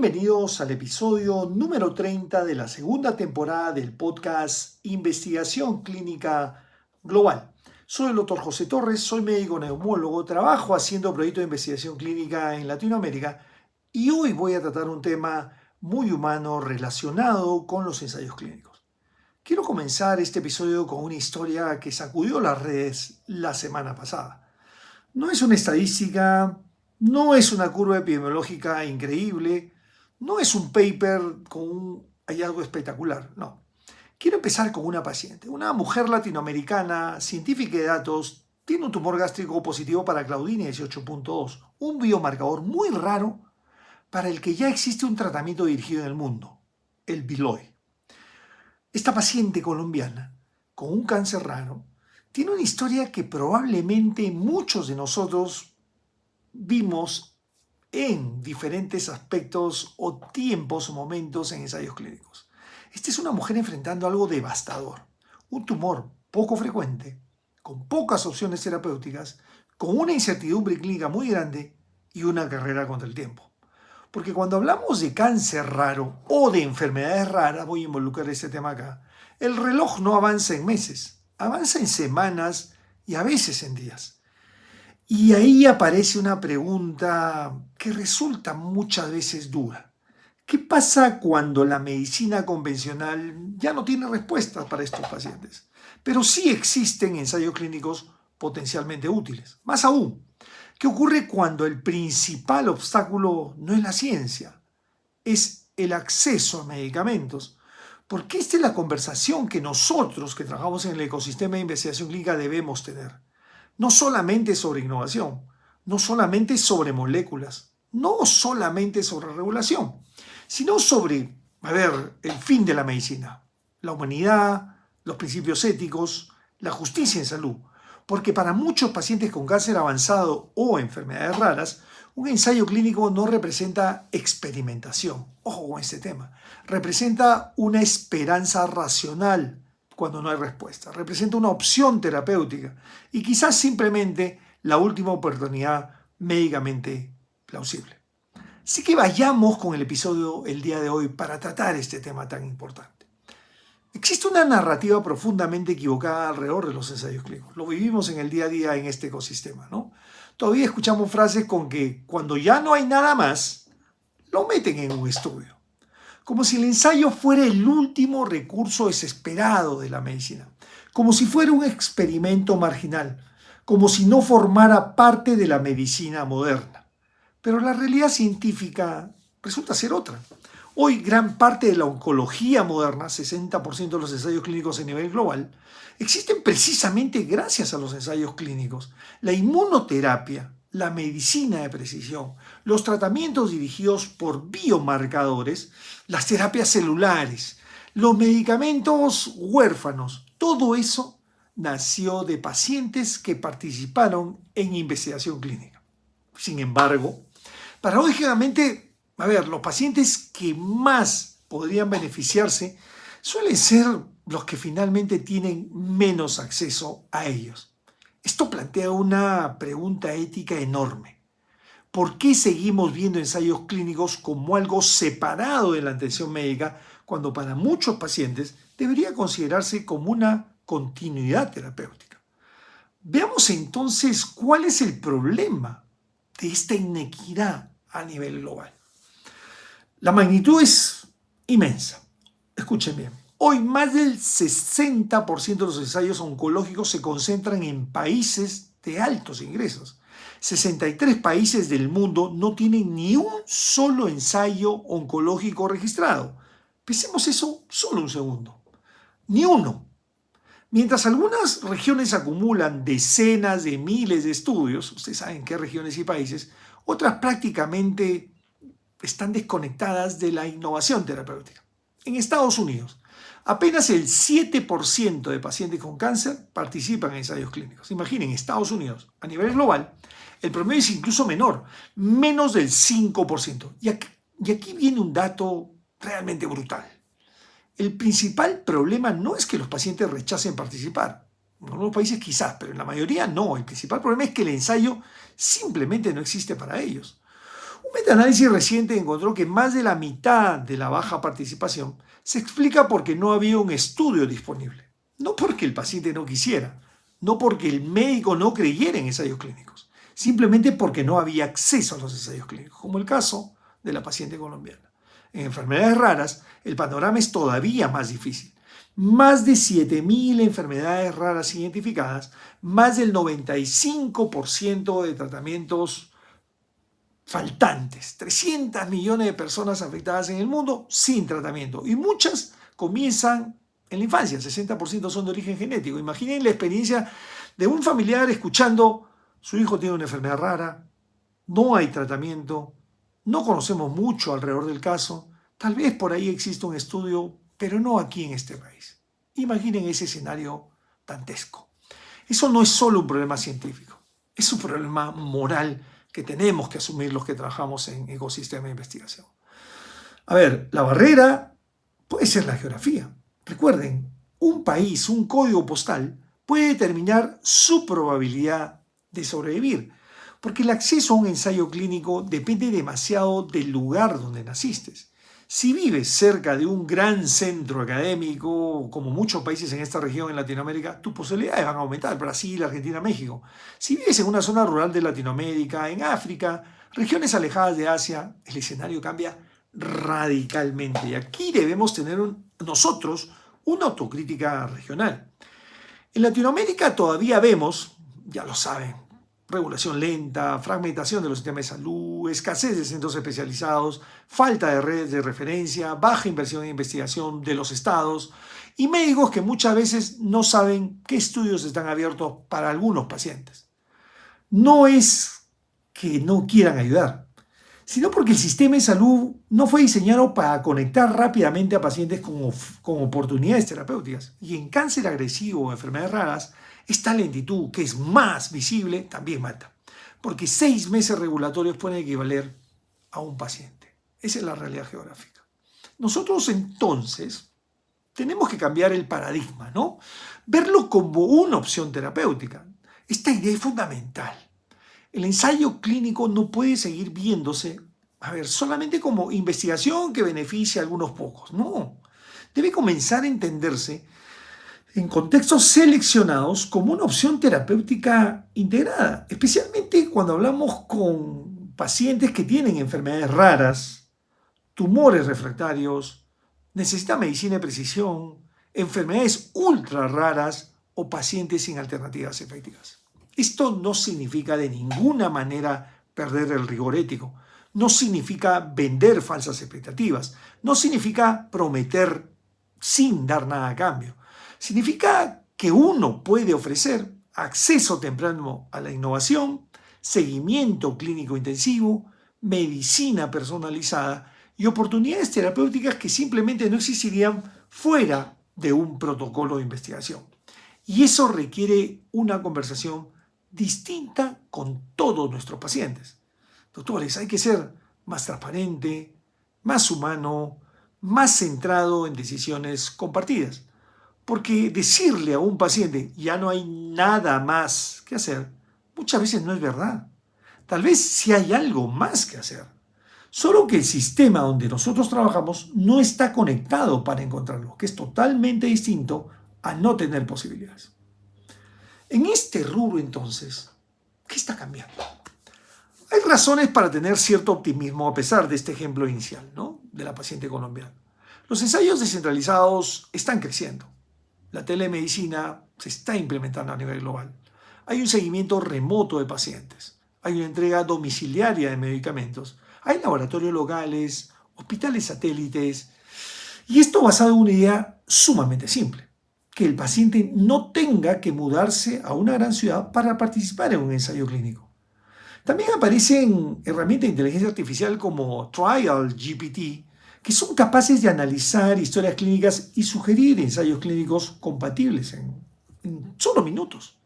Bienvenidos al episodio número 30 de la segunda temporada del podcast Investigación Clínica Global. Soy el Dr. José Torres, soy médico neumólogo, trabajo haciendo proyectos de investigación clínica en Latinoamérica y hoy voy a tratar un tema muy humano relacionado con los ensayos clínicos. Quiero comenzar este episodio con una historia que sacudió las redes la semana pasada. No es una estadística, no es una curva epidemiológica increíble, no es un paper con un hallazgo espectacular, no. Quiero empezar con una paciente, una mujer latinoamericana, científica de datos, tiene un tumor gástrico positivo para Claudina 18.2, un biomarcador muy raro para el que ya existe un tratamiento dirigido en el mundo, el Beloy. Esta paciente colombiana, con un cáncer raro, tiene una historia que probablemente muchos de nosotros vimos en diferentes aspectos o tiempos o momentos en ensayos clínicos. Esta es una mujer enfrentando algo devastador, un tumor poco frecuente, con pocas opciones terapéuticas, con una incertidumbre clínica muy grande y una carrera contra el tiempo. Porque cuando hablamos de cáncer raro o de enfermedades raras, voy a involucrar este tema acá, el reloj no avanza en meses, avanza en semanas y a veces en días. Y ahí aparece una pregunta que resulta muchas veces dura. ¿Qué pasa cuando la medicina convencional ya no tiene respuestas para estos pacientes? Pero sí existen ensayos clínicos potencialmente útiles. Más aún, ¿qué ocurre cuando el principal obstáculo no es la ciencia? Es el acceso a medicamentos. Porque esta es la conversación que nosotros que trabajamos en el ecosistema de investigación clínica debemos tener. No solamente sobre innovación, no solamente sobre moléculas, no solamente sobre regulación, sino sobre, el fin de la medicina, la humanidad, los principios éticos, la justicia en salud. Porque para muchos pacientes con cáncer avanzado o enfermedades raras, un ensayo clínico no representa experimentación. Ojo con este tema. Representa una esperanza racional cuando no hay respuesta. Representa una opción terapéutica y quizás simplemente la última oportunidad médicamente plausible. Así que vayamos con el episodio el día de hoy para tratar este tema tan importante. Existe una narrativa profundamente equivocada alrededor de los ensayos clínicos. Lo vivimos en el día a día en este ecosistema, ¿no? Todavía escuchamos frases con que cuando ya no hay nada más, lo meten en un estudio. Como si el ensayo fuera el último recurso desesperado de la medicina. Como si fuera un experimento marginal. Como si no formara parte de la medicina moderna. Pero la realidad científica resulta ser otra. Hoy gran parte de la oncología moderna, 60% de los ensayos clínicos a nivel global, existen precisamente gracias a los ensayos clínicos. La inmunoterapia, la medicina de precisión, los tratamientos dirigidos por biomarcadores, las terapias celulares, los medicamentos huérfanos, todo eso nació de pacientes que participaron en investigación clínica. Sin embargo, paradójicamente, los pacientes que más podrían beneficiarse suelen ser los que finalmente tienen menos acceso a ellos. Esto plantea una pregunta ética enorme. ¿Por qué seguimos viendo ensayos clínicos como algo separado de la atención médica cuando para muchos pacientes debería considerarse como una continuidad terapéutica? Veamos entonces cuál es el problema de esta inequidad a nivel global. La magnitud es inmensa. Escuchen bien. Hoy más del 60% de los ensayos oncológicos se concentran en países de altos ingresos. 63 países del mundo no tienen ni un solo ensayo oncológico registrado. Pensemos eso solo un segundo. Ni uno. Mientras algunas regiones acumulan decenas de miles de estudios, ustedes saben qué regiones y países, otras prácticamente están desconectadas de la innovación terapéutica. En Estados Unidos, apenas el 7% de pacientes con cáncer participan en ensayos clínicos. Imaginen, Estados Unidos, a nivel global, el promedio es incluso menor, menos del 5%. Y aquí viene un dato realmente brutal. El principal problema no es que los pacientes rechacen participar. En algunos países quizás, pero en la mayoría no. El principal problema es que el ensayo simplemente no existe para ellos. Un metaanálisis reciente encontró que más de la mitad de la baja participación se explica porque no había un estudio disponible. No porque el paciente no quisiera, no porque el médico no creyera en ensayos clínicos, simplemente porque no había acceso a los ensayos clínicos, como el caso de la paciente colombiana. En enfermedades raras, el panorama es todavía más difícil. Más de 7.000 enfermedades raras identificadas, más del 95% de tratamientos faltantes, 300 millones de personas afectadas en el mundo sin tratamiento y muchas comienzan en la infancia, el 60% son de origen genético. Imaginen la experiencia de un familiar escuchando: su hijo tiene una enfermedad rara, no hay tratamiento, no conocemos mucho alrededor del caso, tal vez por ahí exista un estudio, pero no aquí en este país. Imaginen ese escenario dantesco. Eso no es solo un problema científico, es un problema moral que tenemos que asumir los que trabajamos en ecosistema de investigación. A ver, la barrera puede ser la geografía. Recuerden, un país, un código postal, puede determinar su probabilidad de sobrevivir, porque el acceso a un ensayo clínico depende demasiado del lugar donde naciste. Si vives cerca de un gran centro académico, como muchos países en esta región en Latinoamérica, tus posibilidades van a aumentar: Brasil, Argentina, México. Si vives en una zona rural de Latinoamérica, en África, regiones alejadas de Asia, el escenario cambia radicalmente. Y aquí debemos tener nosotros una autocrítica regional. En Latinoamérica todavía vemos, ya lo saben, regulación lenta, fragmentación de los sistemas de salud, escasez de centros especializados, falta de redes de referencia, baja inversión en investigación de los estados y médicos que muchas veces no saben qué estudios están abiertos para algunos pacientes. No es que no quieran ayudar, sino porque el sistema de salud no fue diseñado para conectar rápidamente a pacientes con oportunidades terapéuticas. Y en cáncer agresivo o enfermedades raras, esta lentitud, que es más visible, también mata, porque 6 meses regulatorios pueden equivaler a un paciente. Esa es la realidad geográfica. Nosotros entonces tenemos que cambiar el paradigma, ¿no? Verlo como una opción terapéutica. Esta idea es fundamental. El ensayo clínico no puede seguir viéndose, solamente como investigación que beneficia a algunos pocos. No, debe comenzar a entenderse en contextos seleccionados como una opción terapéutica integrada, especialmente cuando hablamos con pacientes que tienen enfermedades raras, tumores refractarios, necesitan medicina de precisión, enfermedades ultra raras o pacientes sin alternativas efectivas. Esto no significa de ninguna manera perder el rigor ético, no significa vender falsas expectativas, no significa prometer sin dar nada a cambio. Significa que uno puede ofrecer acceso temprano a la innovación, seguimiento clínico intensivo, medicina personalizada y oportunidades terapéuticas que simplemente no existirían fuera de un protocolo de investigación. Y eso requiere una conversación distinta con todos nuestros pacientes. Doctores, hay que ser más transparente, más humano, más centrado en decisiones compartidas. Porque decirle a un paciente ya no hay nada más que hacer, muchas veces no es verdad. Tal vez sí hay algo más que hacer. Solo que el sistema donde nosotros trabajamos no está conectado para encontrarlo, que es totalmente distinto a no tener posibilidades. En este rubro, entonces, ¿qué está cambiando? Hay razones para tener cierto optimismo a pesar de este ejemplo inicial, ¿no?, de la paciente colombiana. Los ensayos descentralizados están creciendo. La telemedicina se está implementando a nivel global. Hay un seguimiento remoto de pacientes. Hay una entrega domiciliaria de medicamentos. Hay laboratorios locales, hospitales satélites. Y esto basado en una idea sumamente simple: que el paciente no tenga que mudarse a una gran ciudad para participar en un ensayo clínico. También aparecen herramientas de inteligencia artificial como TrialGPT, que son capaces de analizar historias clínicas y sugerir ensayos clínicos compatibles en solo minutos.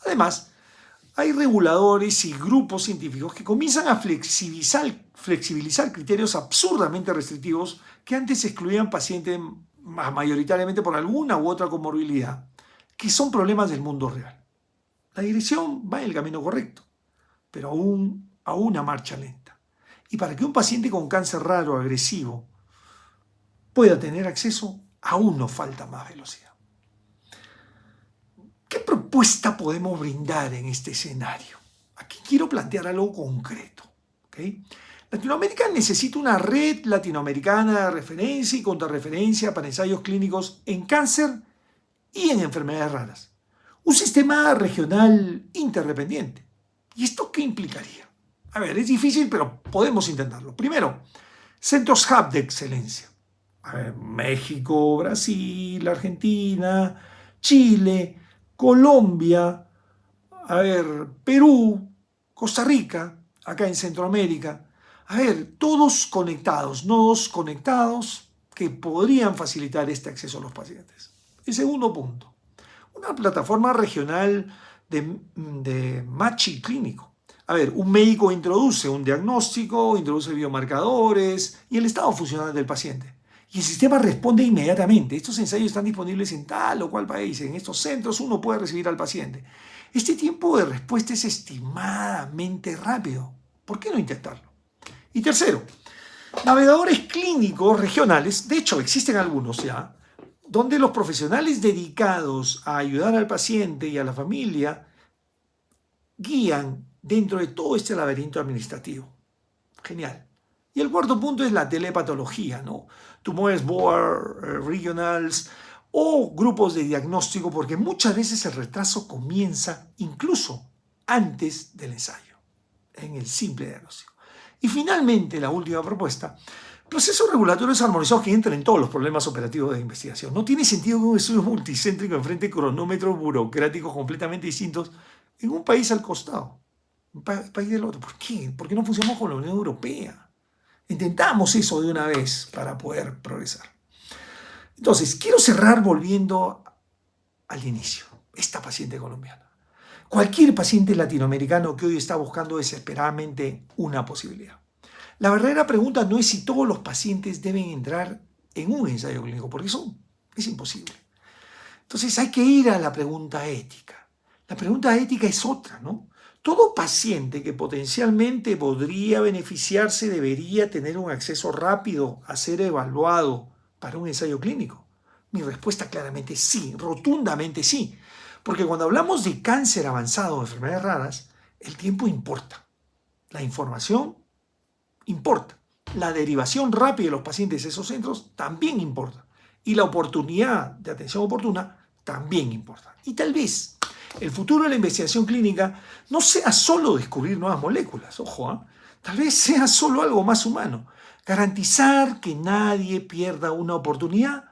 Además, hay reguladores y grupos científicos que comienzan a flexibilizar criterios absurdamente restrictivos que antes excluían pacientes mayoritariamente por alguna u otra comorbilidad, que son problemas del mundo real. La dirección va en el camino correcto, pero aún a una marcha lenta. Y para que un paciente con cáncer raro o agresivo pueda tener acceso, aún nos falta más velocidad. ¿Qué propuesta podemos brindar en este escenario? Aquí quiero plantear algo concreto. ¿Okay? Latinoamérica necesita una red latinoamericana de referencia y contrarreferencia para ensayos clínicos en cáncer y en enfermedades raras. Un sistema regional interdependiente. ¿Y esto qué implicaría? A ver, es difícil, pero podemos intentarlo. Primero, centros hub de excelencia. A ver, México, Brasil, Argentina, Chile, Colombia, a ver, Perú, Costa Rica, acá en Centroamérica. A ver, todos conectados, nodos conectados que podrían facilitar este acceso a los pacientes. El segundo punto, una plataforma regional de matching clínico. A ver, un médico introduce un diagnóstico, introduce biomarcadores y el estado funcional del paciente. Y el sistema responde inmediatamente. Estos ensayos están disponibles en tal o cual país. En estos centros uno puede recibir al paciente. Este tiempo de respuesta es estimadamente rápido. ¿Por qué no intentarlo? Y tercero, navegadores clínicos regionales. De hecho, existen algunos ya, donde los profesionales dedicados a ayudar al paciente y a la familia guían dentro de todo este laberinto administrativo. Genial. Y el cuarto punto es la telepatología, ¿no? Tumores board regionals o grupos de diagnóstico, porque muchas veces el retraso comienza incluso antes del ensayo, en el simple diagnóstico. Y finalmente, la última propuesta, procesos regulatorios armonizados que entran en todos los problemas operativos de investigación. No tiene sentido que un estudio multicéntrico enfrente cronómetros burocráticos completamente distintos en un país al costado, un país del otro. ¿Por qué? ¿Por qué no funcionamos con la Unión Europea? Intentamos eso de una vez para poder progresar. Entonces, quiero cerrar volviendo al inicio. Esta paciente colombiana. Cualquier paciente latinoamericano que hoy está buscando desesperadamente una posibilidad. La verdadera pregunta no es si todos los pacientes deben entrar en un ensayo clínico, porque eso es imposible. Entonces hay que ir a la pregunta ética. La pregunta ética es otra, ¿no? Todo paciente que potencialmente podría beneficiarse debería tener un acceso rápido a ser evaluado para un ensayo clínico. Mi respuesta claramente es sí, rotundamente sí. Porque cuando hablamos de cáncer avanzado o enfermedades raras, el tiempo importa. La información importa. La derivación rápida de los pacientes a esos centros también importa. Y la oportunidad de atención oportuna también importa. Y tal vez el futuro de la investigación clínica no sea solo descubrir nuevas moléculas, ojo, ¿eh? Tal vez sea solo algo más humano. Garantizar que nadie pierda una oportunidad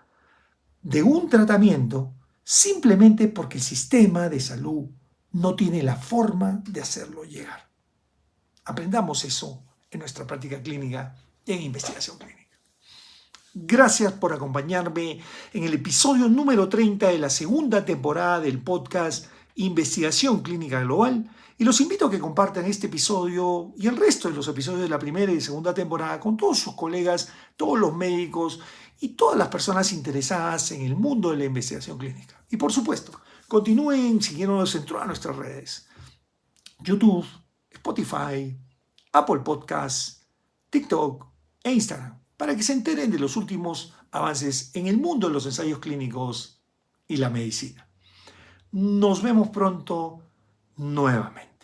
de un tratamiento simplemente porque el sistema de salud no tiene la forma de hacerlo llegar. Aprendamos eso en nuestra práctica clínica y en investigación clínica. Gracias por acompañarme en el episodio número 30 de la segunda temporada del podcast Investigación Clínica Global, y los invito a que compartan este episodio y el resto de los episodios de la primera y segunda temporada con todos sus colegas, todos los médicos y todas las personas interesadas en el mundo de la investigación clínica. Y por supuesto, continúen siguiéndonos en todas nuestras redes: YouTube, Spotify, Apple Podcasts, TikTok e Instagram, para que se enteren de los últimos avances en el mundo de los ensayos clínicos y la medicina. Nos vemos pronto nuevamente.